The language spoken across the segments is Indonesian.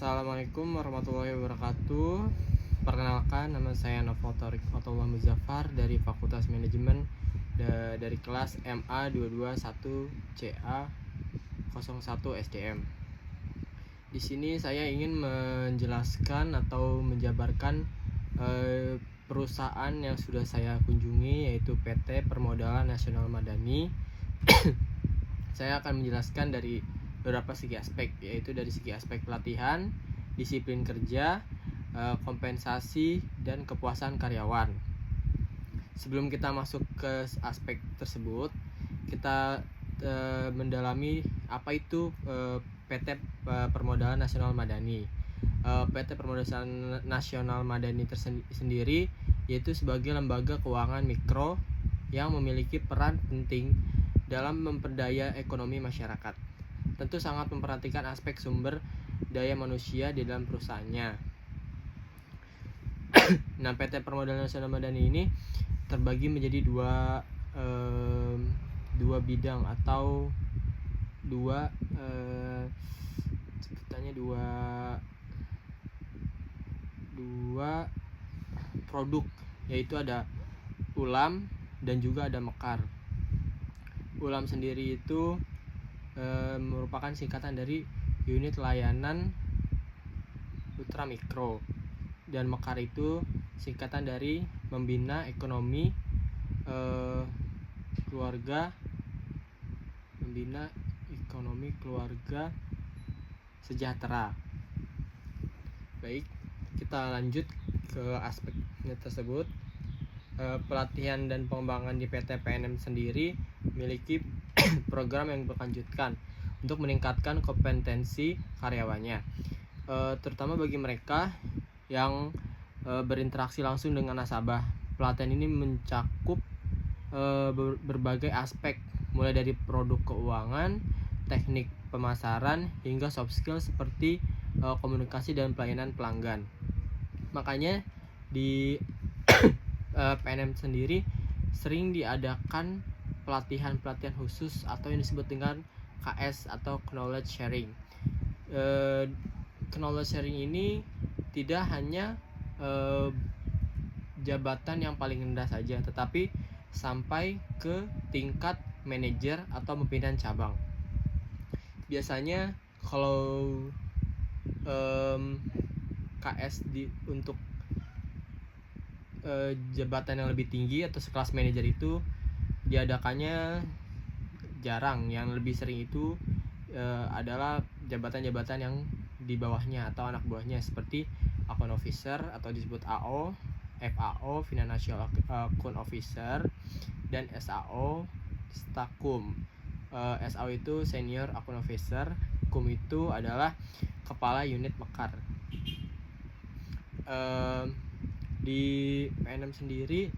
Assalamualaikum warahmatullahi wabarakatuh. Perkenalkan, nama saya Novo Thorik Otollah Muzaffar dari Fakultas Manajemen dari kelas MA 221 CA 01 SDM. Di sini saya ingin menjelaskan atau menjabarkan perusahaan yang sudah saya kunjungi, yaitu PT Permodalan Nasional Madani. Saya akan menjelaskan dari beberapa segi aspek, yaitu dari segi aspek pelatihan, disiplin kerja, kompensasi, dan kepuasan karyawan. Sebelum kita masuk ke aspek tersebut, kita mendalami apa itu PT Permodalan Nasional Madani. PT Permodalan Nasional Madani sendiri yaitu sebagai lembaga keuangan mikro yang memiliki peran penting dalam memperdaya ekonomi masyarakat. Tentu sangat memperhatikan aspek sumber daya manusia di dalam perusahaannya. Nah, PT Permodalan Nasional Madani ini terbagi menjadi dua bidang atau dua produk, yaitu ada ulam dan juga ada mekar. Ulam sendiri itu merupakan singkatan dari unit layanan ultra mikro, dan mekar itu singkatan dari membina ekonomi keluarga sejahtera. Baik, kita lanjut ke aspeknya tersebut. Pelatihan dan pengembangan di PT PNM sendiri memiliki program yang berkelanjutan untuk meningkatkan kompetensi karyawannya, terutama bagi mereka yang berinteraksi langsung dengan nasabah. Pelatihan ini mencakup berbagai aspek, mulai dari produk keuangan, teknik pemasaran, hingga soft skill seperti komunikasi dan pelayanan pelanggan. Makanya di PNM sendiri sering diadakan pelatihan khusus atau yang disebut dengan KS atau knowledge sharing. Knowledge sharing ini tidak hanya jabatan yang paling rendah saja, tetapi sampai ke tingkat manajer atau pimpinan cabang. Biasanya kalau KS untuk jabatan yang lebih tinggi atau sekelas manajer itu diadakannya jarang. Yang lebih sering itu adalah jabatan-jabatan yang di bawahnya atau anak buahnya, seperti account officer atau disebut AO, FAO Financial Account Officer, dan SAO Stakum. SAO itu Senior Account Officer, KUM itu adalah kepala unit mekar. Di PNM sendiri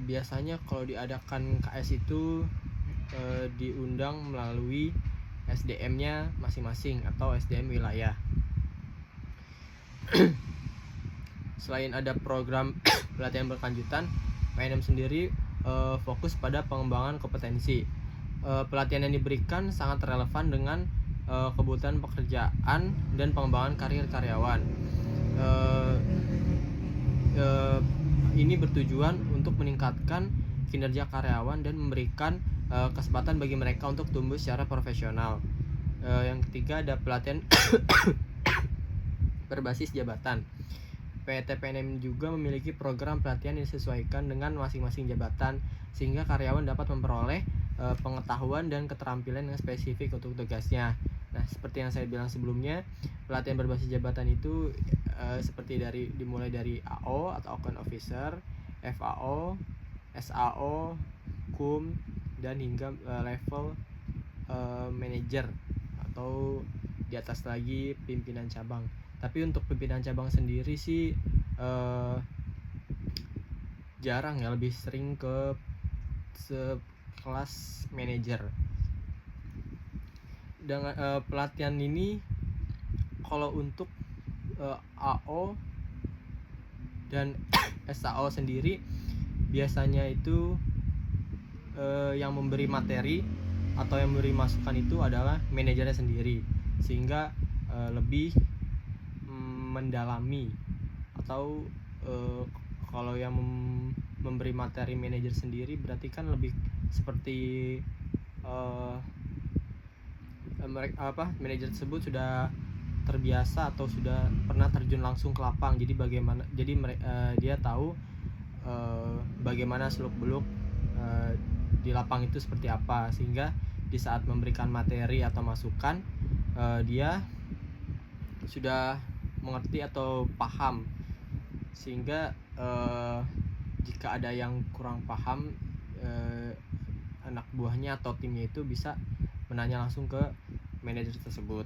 biasanya kalau diadakan KS itu diundang melalui SDM-nya masing-masing atau SDM wilayah. Selain ada program pelatihan berkelanjutan, PNM sendiri fokus pada pengembangan kompetensi. Pelatihan yang diberikan sangat relevan dengan kebutuhan pekerjaan dan pengembangan karir karyawan. Ini bertujuan untuk meningkatkan kinerja karyawan dan memberikan kesempatan bagi mereka untuk tumbuh secara profesional. Yang ketiga ada pelatihan berbasis jabatan. PT PNM juga memiliki program pelatihan yang disesuaikan dengan masing-masing jabatan, sehingga karyawan dapat memperoleh pengetahuan dan keterampilan yang spesifik untuk tugasnya. Nah, seperti yang saya bilang sebelumnya, pelatihan berbasis jabatan itu dimulai dari AO atau Account Officer, FAO, SAO, KUM, dan hingga level manager atau di atas lagi pimpinan cabang. Tapi untuk pimpinan cabang sendiri sih jarang ya, lebih sering ke sekelas manajer. Dengan pelatihan ini, kalau untuk AO dan SAO sendiri biasanya itu yang memberi materi atau yang memberi masukan itu adalah manajernya sendiri, sehingga lebih mendalami, atau kalau yang memberi materi manajer sendiri berarti kan lebih seperti manajer tersebut sudah terbiasa atau sudah pernah terjun langsung ke lapang, jadi dia tahu bagaimana seluk-beluk di lapang itu seperti apa, sehingga di saat memberikan materi atau masukan dia sudah mengerti atau paham, sehingga jika ada yang kurang paham, anak buahnya atau timnya itu bisa menanya langsung ke manajer tersebut.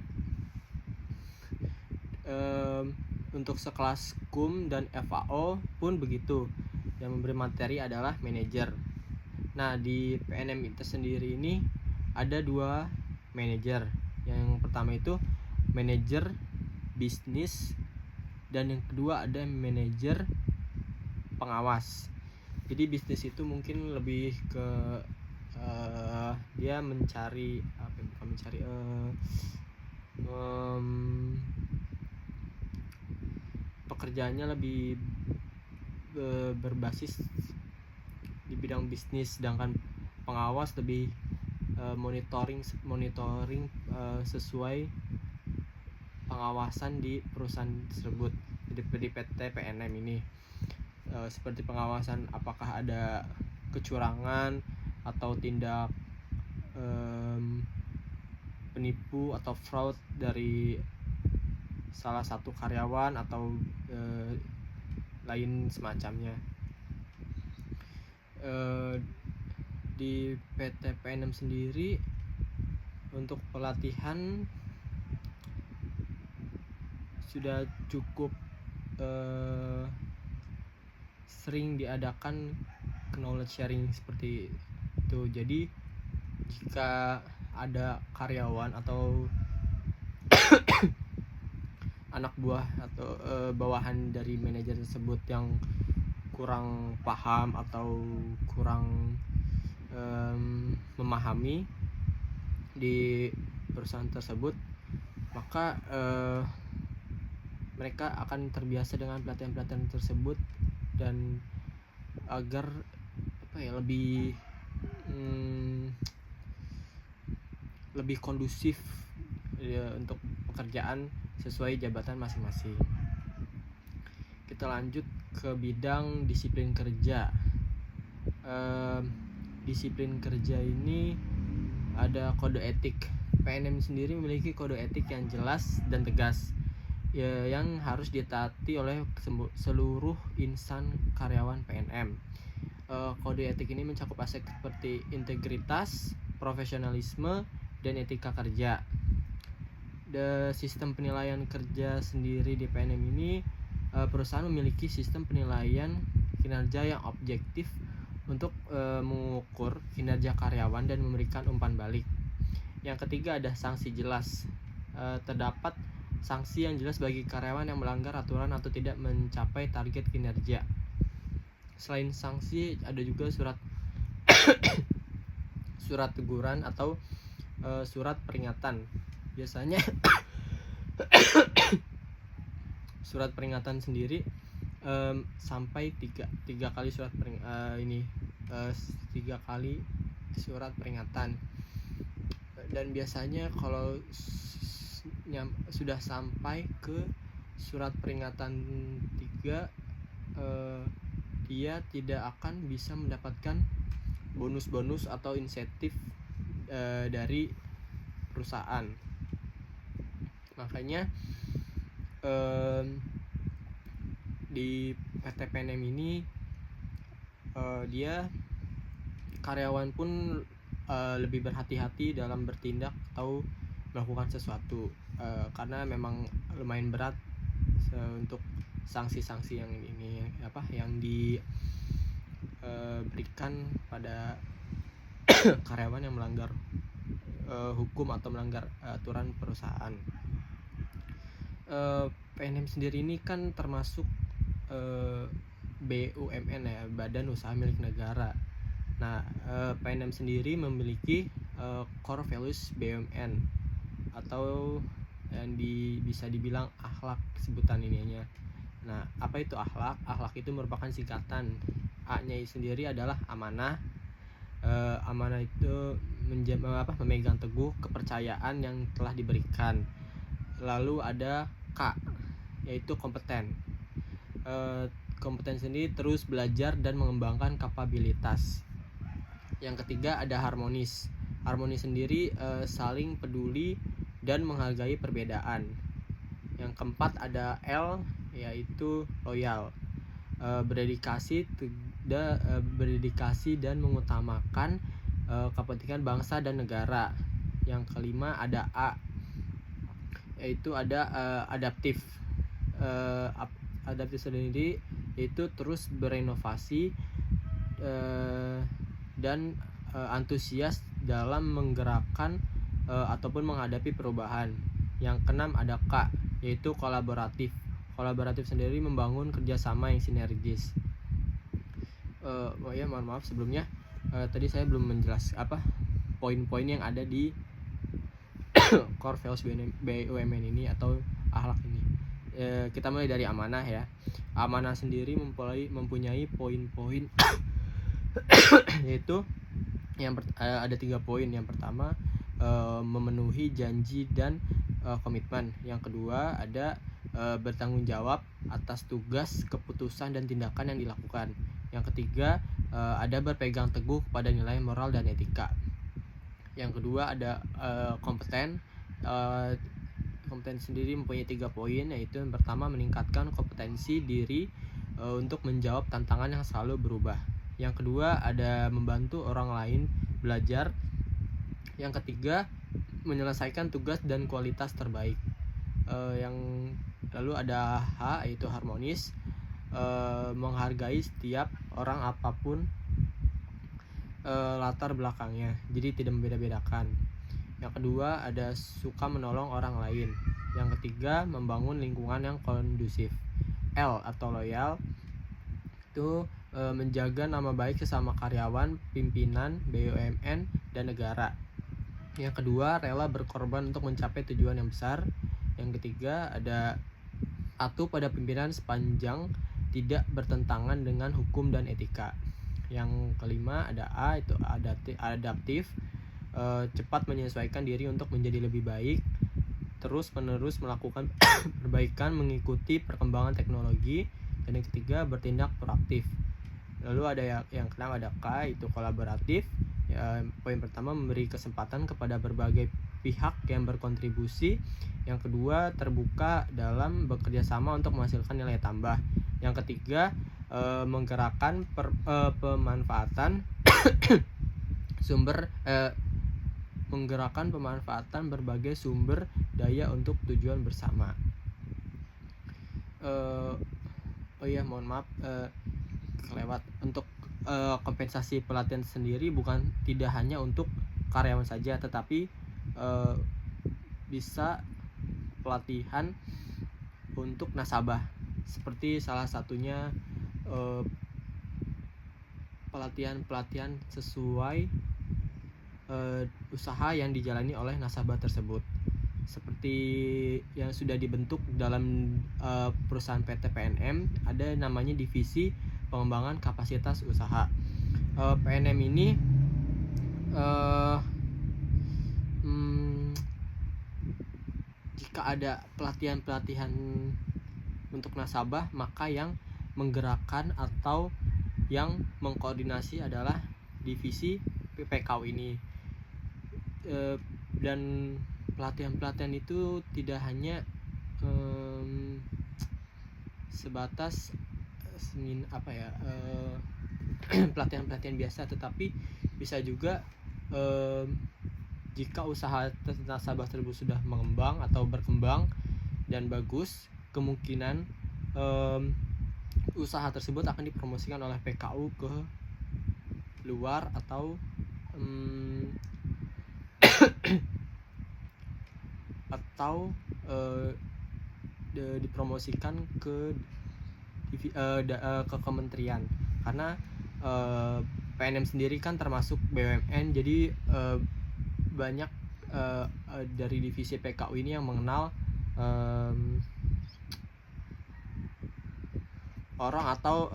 Untuk sekelas KUM dan FAO pun begitu, yang memberi materi adalah manajer. Nah, di PNM itu sendiri ini ada 2 manajer. Yang pertama itu manajer bisnis, dan yang kedua ada manajer pengawas. Jadi bisnis itu mungkin lebih ke dia mencari pekerjaannya lebih berbasis di bidang bisnis, sedangkan pengawas lebih monitoring sesuai pengawasan di perusahaan tersebut, di PT PNM ini, seperti pengawasan apakah ada kecurangan atau tindak penipu atau fraud dari salah satu karyawan atau lain semacamnya. Di PT PNM sendiri untuk pelatihan sudah cukup sering diadakan knowledge sharing seperti itu. Jadi jika ada karyawan atau anak buah atau bawahan dari manajer tersebut yang kurang paham atau kurang memahami di perusahaan tersebut, maka mereka akan terbiasa dengan pelatihan-pelatihan tersebut, dan agar lebih kondusif untuk pekerjaan sesuai jabatan masing-masing. Kita lanjut ke bidang disiplin kerja. Disiplin kerja ini ada kode etik. PNM sendiri memiliki kode etik yang jelas dan tegas, yang harus ditaati oleh seluruh insan karyawan PNM. Kode etik ini mencakup aspek seperti integritas, profesionalisme, dan etika kerja. Sistem penilaian kerja sendiri di PNM ini, perusahaan memiliki sistem penilaian kinerja yang objektif untuk mengukur kinerja karyawan dan memberikan umpan balik. Yang ketiga ada sanksi jelas. Terdapat sanksi yang jelas bagi karyawan yang melanggar aturan atau tidak mencapai target kinerja. Selain sanksi, ada juga surat teguran atau surat peringatan. Biasanya surat peringatan sendiri sampai tiga kali surat tiga kali surat peringatan. Dan biasanya kalau sudah sampai ke surat peringatan 3, dia tidak akan bisa mendapatkan bonus-bonus atau insentif dari perusahaan. Makanya di PT PNM ini dia karyawan pun lebih berhati-hati dalam bertindak atau melakukan sesuatu, karena memang lumayan berat untuk sanksi-sanksi yang diberikan pada karyawan yang melanggar hukum atau melanggar aturan perusahaan. PNM sendiri ini kan termasuk BUMN ya, Badan Usaha Milik Negara. Nah, PNM sendiri memiliki core values BUMN atau yang bisa dibilang akhlak sebutan ininya. Nah, apa itu akhlak? Akhlak itu merupakan singkatan. A-nya sendiri adalah amanah. Amanah itu memegang teguh kepercayaan yang telah diberikan. Lalu ada K, yaitu kompeten. Kompeten sendiri terus belajar dan mengembangkan kapabilitas. Yang ketiga ada harmonis. Harmonis sendiri saling peduli dan menghargai perbedaan. Yang keempat ada L, yaitu loyal. Berdedikasi dan mengutamakan kepentingan bangsa dan negara. Yang kelima ada A, yaitu ada adaptif. Adaptif sendiri yaitu terus berinovasi dan antusias dalam menggerakkan ataupun menghadapi perubahan. Yang keenam ada K, yaitu kolaboratif. Kolaboratif sendiri membangun kerjasama yang sinergis. Mohon maaf sebelumnya, tadi saya belum menjelaskan poin-poin yang ada di core values BUMN ini atau akhlak ini. Kita mulai dari amanah ya. Amanah sendiri mempunyai poin-poin yaitu ada 3 poin. Yang pertama memenuhi janji dan komitmen. Yang kedua ada bertanggung jawab atas tugas, keputusan dan tindakan yang dilakukan. Yang ketiga ada berpegang teguh pada nilai moral dan etika. Yang kedua ada kompeten. Kompeten sendiri mempunyai 3 poin, yaitu yang pertama meningkatkan kompetensi diri untuk menjawab tantangan yang selalu berubah. Yang kedua ada membantu orang lain belajar. Yang ketiga menyelesaikan tugas dan kualitas terbaik. Yang lalu ada H, yaitu harmonis. Menghargai setiap orang apapun latar belakangnya, jadi tidak membeda-bedakan. Yang kedua ada suka menolong orang lain. Yang ketiga membangun lingkungan yang kondusif. L atau loyal itu menjaga nama baik sesama karyawan, pimpinan, BUMN dan negara. Yang kedua rela berkorban untuk mencapai tujuan yang besar. Yang ketiga ada patuh pada pimpinan sepanjang tidak bertentangan dengan hukum dan etika. Yang kelima ada A, itu adaptif. Cepat menyesuaikan diri untuk menjadi lebih baik, terus menerus melakukan perbaikan mengikuti perkembangan teknologi. Dan yang ketiga bertindak proaktif. Lalu ada yang keenam ada K, itu kolaboratif. Poin pertama memberi kesempatan kepada berbagai pihak yang berkontribusi. Yang kedua terbuka dalam bekerja sama untuk menghasilkan nilai tambah. Yang ketiga menggerakkan pemanfaatan pemanfaatan berbagai sumber daya untuk tujuan bersama. Mohon maaf kelewat. Untuk kompensasi pelatihan sendiri tidak hanya untuk karyawan saja, tetapi bisa pelatihan untuk nasabah, seperti salah satunya pelatihan sesuai usaha yang dijalani oleh nasabah tersebut, seperti yang sudah dibentuk dalam perusahaan PT PNM. Ada namanya divisi pengembangan kapasitas usaha. PNM ini jika ada pelatihan untuk nasabah, maka yang menggerakkan atau yang mengkoordinasi adalah divisi PPKU ini. Dan pelatihan itu tidak hanya sebatas pelatihan biasa, tetapi bisa juga jika usaha nasabah tersebut sudah mengembang atau berkembang dan bagus, kemungkinan usaha tersebut akan dipromosikan oleh PKU ke luar atau dipromosikan ke kementerian, karena PNM sendiri kan termasuk BUMN, jadi banyak dari divisi PKU ini yang mengenal orang atau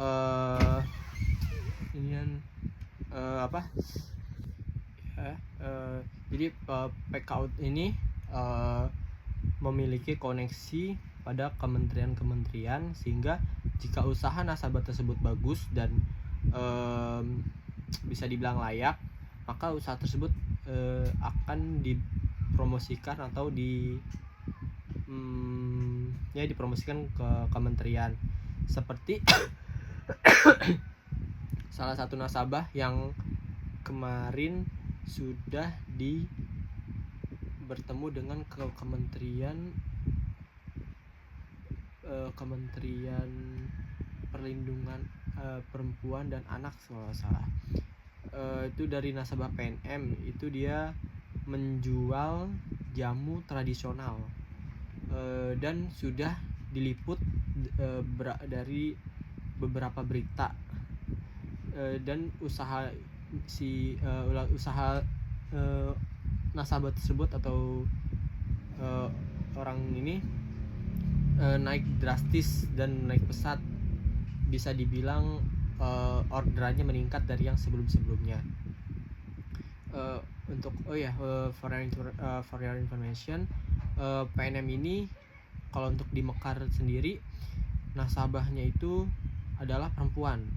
jadi PKU ini memiliki koneksi pada kementerian-kementerian, sehingga jika usaha nasabah tersebut bagus dan bisa dibilang layak, maka usaha tersebut akan dipromosikan atau dipromosikan ke kementerian. Seperti salah satu nasabah yang kemarin sudah bertemu dengan Kementerian Perlindungan Perempuan dan Anak, kalau salah. Itu dari nasabah PNM, itu dia menjual jamu tradisional dan sudah diliput dari beberapa berita, dan usaha nasabah tersebut atau orang ini naik drastis dan naik pesat, bisa dibilang orderannya meningkat dari yang sebelum-sebelumnya. For your information, PNM ini kalau untuk di Mekar sendiri nasabahnya itu adalah perempuan,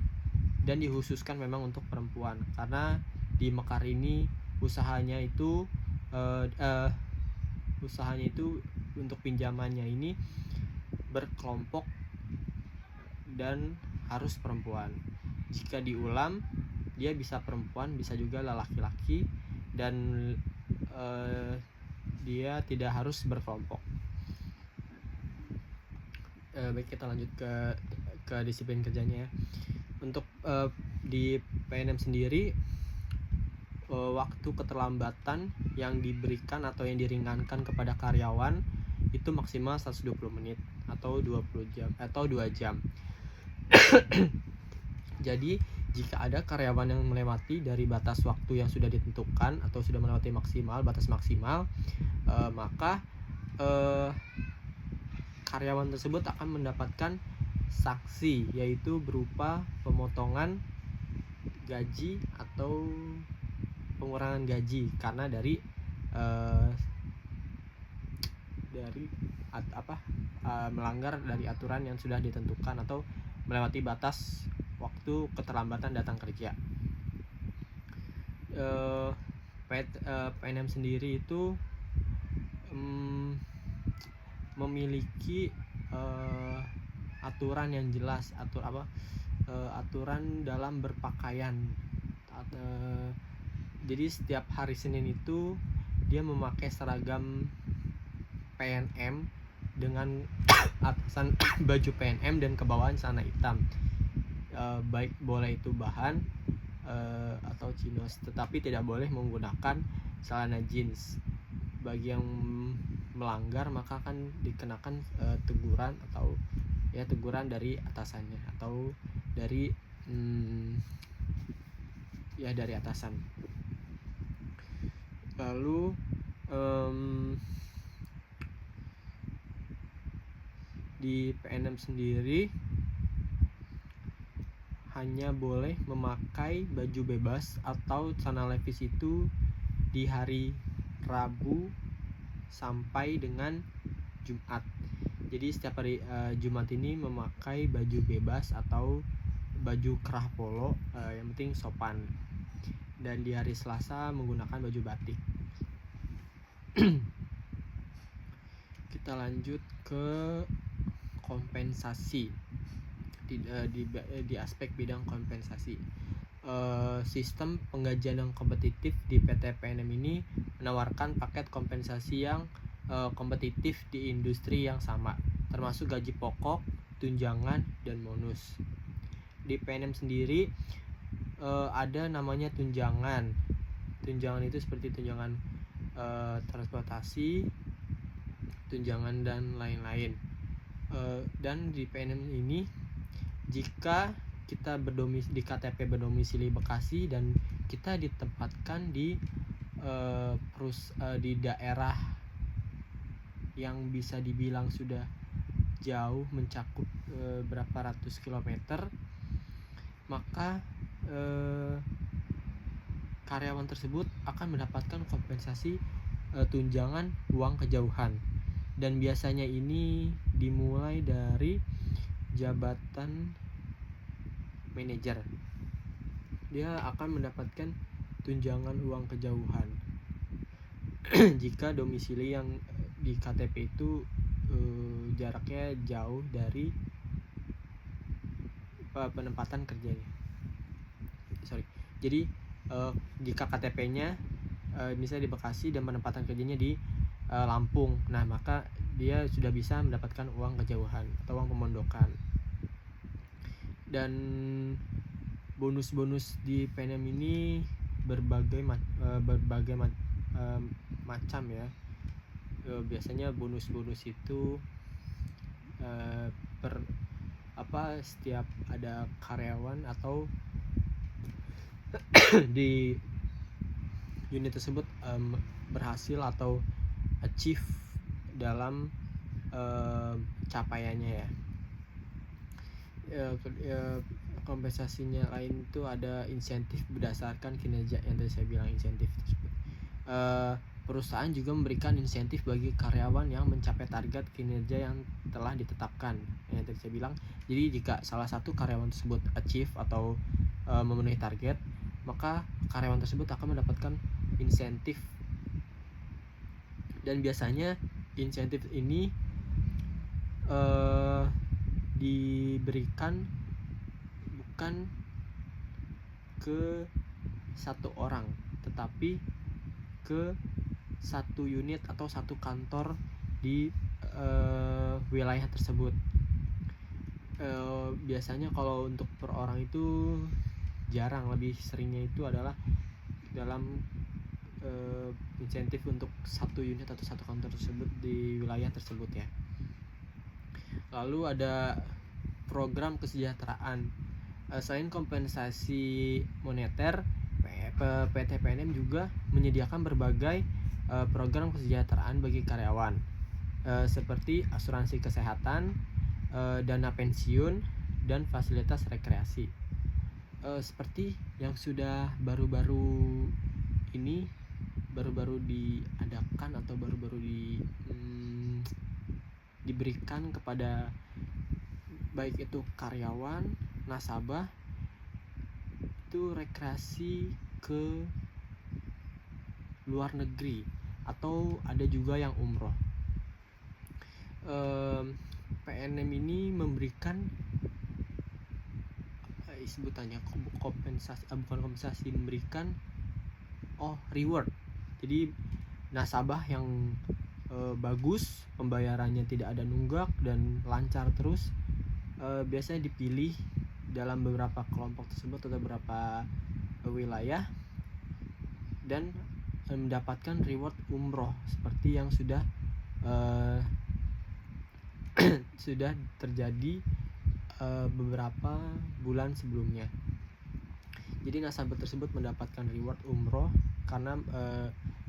dan dikhususkan memang untuk perempuan, karena di Mekar ini usahanya itu untuk pinjamannya ini berkelompok dan harus perempuan. Jika diulam, dia bisa perempuan, bisa juga laki-laki, dan dia tidak harus berkelompok. Baik, kita lanjut ke disiplin kerjanya ya. Untuk di PNM sendiri, waktu keterlambatan yang diberikan atau yang diringankan kepada karyawan itu maksimal 120 menit atau 20 jam atau 2 jam. Jadi jika ada karyawan yang melewati dari batas waktu yang sudah ditentukan atau sudah melewati batas maksimal, maka karyawan tersebut akan mendapatkan sanksi, yaitu berupa pemotongan gaji atau pengurangan gaji karena dari melanggar dari aturan yang sudah ditentukan atau melewati batas waktu keterlambatan datang kerja. PNM sendiri itu memiliki aturan yang jelas, aturan dalam berpakaian. Jadi setiap hari Senin itu dia memakai seragam PNM dengan atasan baju PNM dan kebawahan celana hitam, baik boleh itu bahan atau chinos, tetapi tidak boleh menggunakan celana jeans. Bagi yang melanggar maka akan dikenakan teguran atau teguran dari atasannya atau dari dari atasan. Lalu di PNM sendiri hanya boleh memakai baju bebas atau celana levis itu di hari Rabu sampai dengan Jumat. Jadi setiap hari Jumat ini memakai baju bebas atau baju kerah polo, yang penting sopan. Dan di hari Selasa menggunakan baju batik. Kita lanjut ke kompensasi. Di aspek bidang kompensasi, sistem penggajian yang kompetitif di PT PNM ini menawarkan paket kompensasi yang kompetitif di industri yang sama, termasuk gaji pokok, tunjangan, dan bonus. Di PNM sendiri ada namanya tunjangan. Tunjangan itu seperti tunjangan transportasi, tunjangan, dan lain-lain. Dan di PNM ini, jika kita di KTP berdomisili Bekasi dan kita ditempatkan di daerah yang bisa dibilang sudah jauh mencakup berapa ratus kilometer, maka karyawan tersebut akan mendapatkan kompensasi tunjangan uang kejauhan. Dan biasanya ini dimulai dari jabatan manajer. Dia akan mendapatkan tunjangan uang kejauhan jika domisili yang di KTP itu jaraknya jauh dari penempatan kerjanya. Jadi jika KTP-nya misalnya di Bekasi dan penempatan kerjanya di Lampung, nah maka dia sudah bisa mendapatkan uang kejauhan atau uang pemondokan. Dan bonus-bonus di PNM ini berbagai macam ya. Biasanya bonus-bonus itu setiap ada karyawan atau di unit tersebut berhasil atau achieve dalam capaiannya ya. Kompensasinya lain itu ada insentif berdasarkan kinerja yang tadi saya bilang, insentif tersebut. Perusahaan juga memberikan insentif bagi karyawan yang mencapai target kinerja yang telah ditetapkan, yang tadi saya bilang. Jadi jika salah satu karyawan tersebut achieve atau memenuhi target, maka karyawan tersebut akan mendapatkan insentif. Dan biasanya insentif ini diberikan bukan ke satu orang, tetapi ke satu unit atau satu kantor di wilayah tersebut. Biasanya kalau untuk per orang itu jarang, lebih seringnya itu adalah dalam insentif untuk satu unit atau satu kantor tersebut di wilayah tersebut ya. Lalu ada program kesejahteraan. Selain kompensasi moneter, PT PNM juga menyediakan berbagai program kesejahteraan bagi karyawan, seperti asuransi kesehatan, dana pensiun, dan fasilitas rekreasi. Seperti yang sudah baru-baru diadakan atau diberikan kepada baik itu karyawan, nasabah, itu rekreasi ke luar negeri atau ada juga yang umroh. PNM ini memberikan sebutannya memberikan reward. Jadi nasabah yang bagus, pembayarannya tidak ada nunggak dan lancar terus, biasanya dipilih dalam beberapa kelompok tersebut atau beberapa wilayah dan mendapatkan reward umroh seperti yang sudah sudah terjadi beberapa bulan sebelumnya. Jadi nasabah tersebut mendapatkan reward umroh karena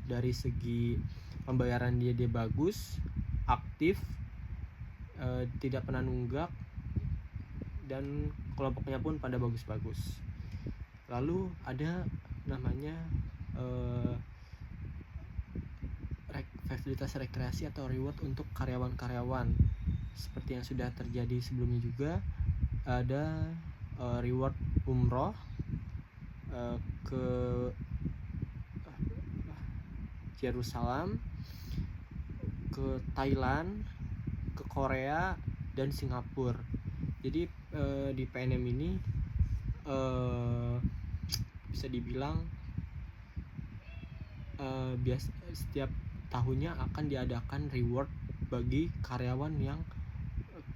dari segi pembayaran dia bagus, aktif, tidak pernah nunggak, dan kelompoknya pun pada bagus-bagus. Lalu ada namanya fasilitas rekreasi atau reward untuk karyawan-karyawan. Seperti yang sudah terjadi sebelumnya juga, ada reward umroh ke Yerusalem, ke Thailand, ke Korea, dan Singapura. Jadi di PNM ini bisa dibilang setiap tahunnya akan diadakan reward bagi karyawan yang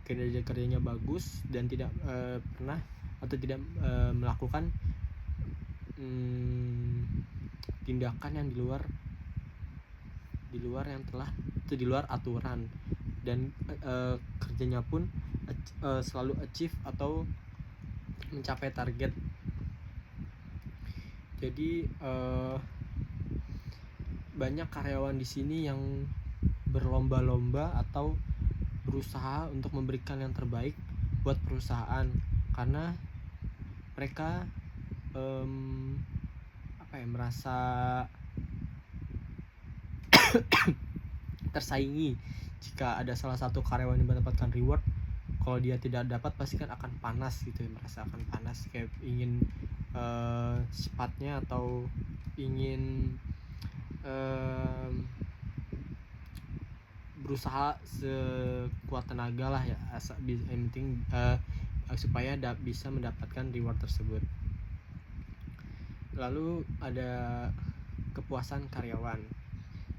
kinerja kerjanya bagus dan tidak pernah atau tidak melakukan tindakan yang di luar yang telah itu di luar aturan, dan kerjanya pun selalu achieve atau mencapai target. Jadi banyak karyawan di sini yang berlomba-lomba atau berusaha untuk memberikan yang terbaik buat perusahaan, karena mereka merasa tersaingi. Jika ada salah satu karyawan yang mendapatkan reward, kalau dia tidak dapat pasti kan akan panas gitu ya, merasa akan panas, kayak ingin secepatnya atau ingin berusaha sekuat tenaga lah ya, yang penting supaya bisa mendapatkan reward tersebut. Lalu ada kepuasan karyawan.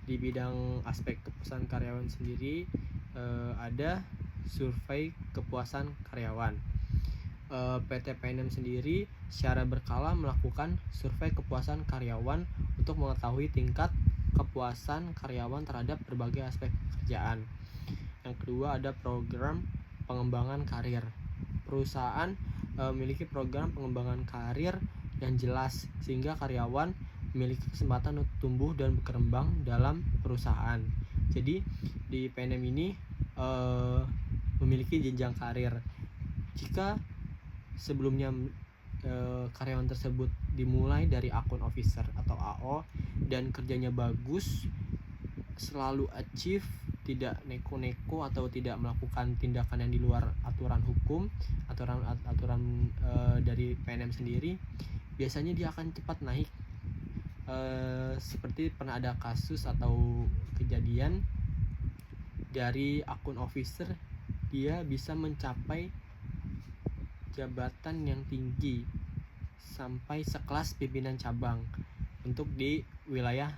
Di bidang aspek kepuasan karyawan sendiri ada survei kepuasan karyawan. PT PNM sendiri secara berkala melakukan survei kepuasan karyawan untuk mengetahui tingkat kepuasan karyawan terhadap berbagai aspek pekerjaan. Yang kedua ada program pengembangan karir. Perusahaan memiliki program pengembangan karir yang jelas sehingga karyawan memiliki kesempatan untuk tumbuh dan berkembang dalam perusahaan. Jadi di PNM ini memiliki jenjang karir. Jika sebelumnya karyawan tersebut dimulai dari akun officer atau AO dan kerjanya bagus, selalu achieve, tidak neko-neko atau tidak melakukan tindakan yang di luar aturan hukum, aturan dari PNM sendiri, biasanya dia akan cepat naik. Seperti pernah ada kasus atau kejadian dari akun officer, dia bisa mencapai jabatan yang tinggi sampai sekelas pimpinan cabang untuk di wilayah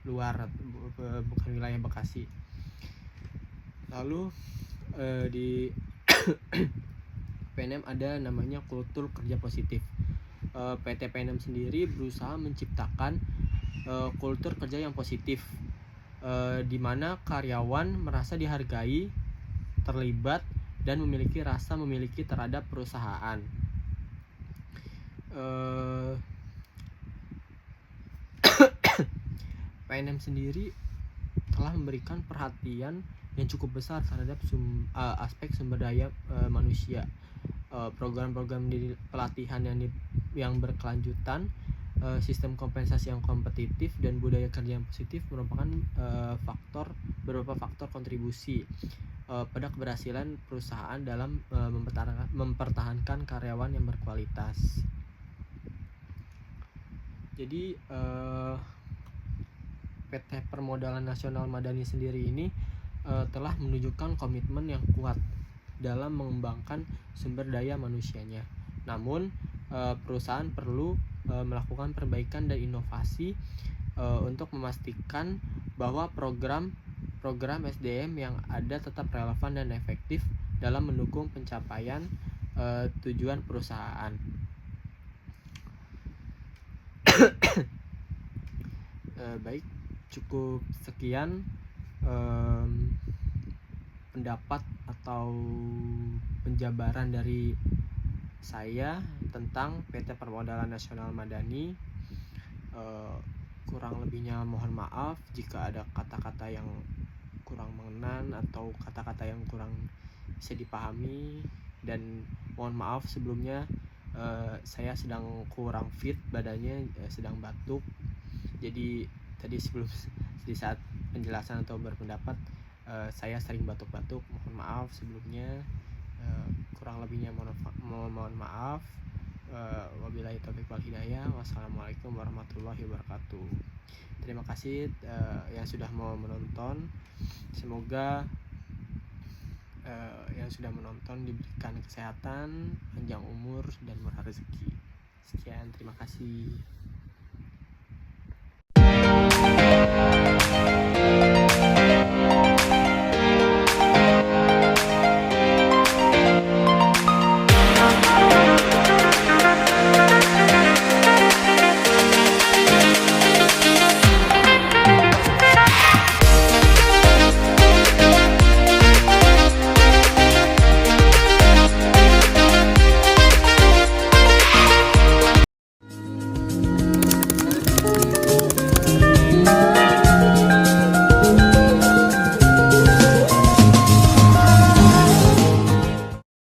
luar, bukan wilayah Bekasi. Lalu di PNM ada namanya kultur kerja positif. PT PNM sendiri berusaha menciptakan kultur kerja yang positif, di mana karyawan merasa dihargai, terlibat, dan memiliki rasa memiliki terhadap perusahaan. PNM sendiri telah memberikan perhatian yang cukup besar terhadap aspek sumber daya manusia. Program-program di pelatihan yang berkelanjutan, sistem kompensasi yang kompetitif, dan budaya kerja yang positif merupakan beberapa faktor kontribusi pada keberhasilan perusahaan dalam mempertahankan karyawan yang berkualitas. Jadi PT Permodalan Nasional Madani sendiri ini telah menunjukkan komitmen yang kuat dalam mengembangkan sumber daya manusianya. Namun perusahaan perlu melakukan perbaikan dan inovasi untuk memastikan bahwa program SDM yang ada tetap relevan dan efektif dalam mendukung pencapaian tujuan perusahaan. Baik, cukup sekian pendapat atau penjabaran dari saya tentang PT Permodalan Nasional Madani. Kurang lebihnya mohon maaf jika ada kata-kata yang kurang mengenan atau kata-kata yang kurang bisa dipahami, dan mohon maaf sebelumnya saya sedang kurang fit badannya, sedang batuk. Jadi tadi di saat penjelasan atau berpendapat saya sering batuk-batuk, mohon maaf sebelumnya. Kurang lebihnya mohon maaf. Wabillahi taufiq wal hidayah. Wassalamualaikum warahmatullahi wabarakatuh. Terima kasih yang sudah mau menonton. Semoga yang sudah menonton diberikan kesehatan, panjang umur, dan murah rezeki. Sekian, terima kasih.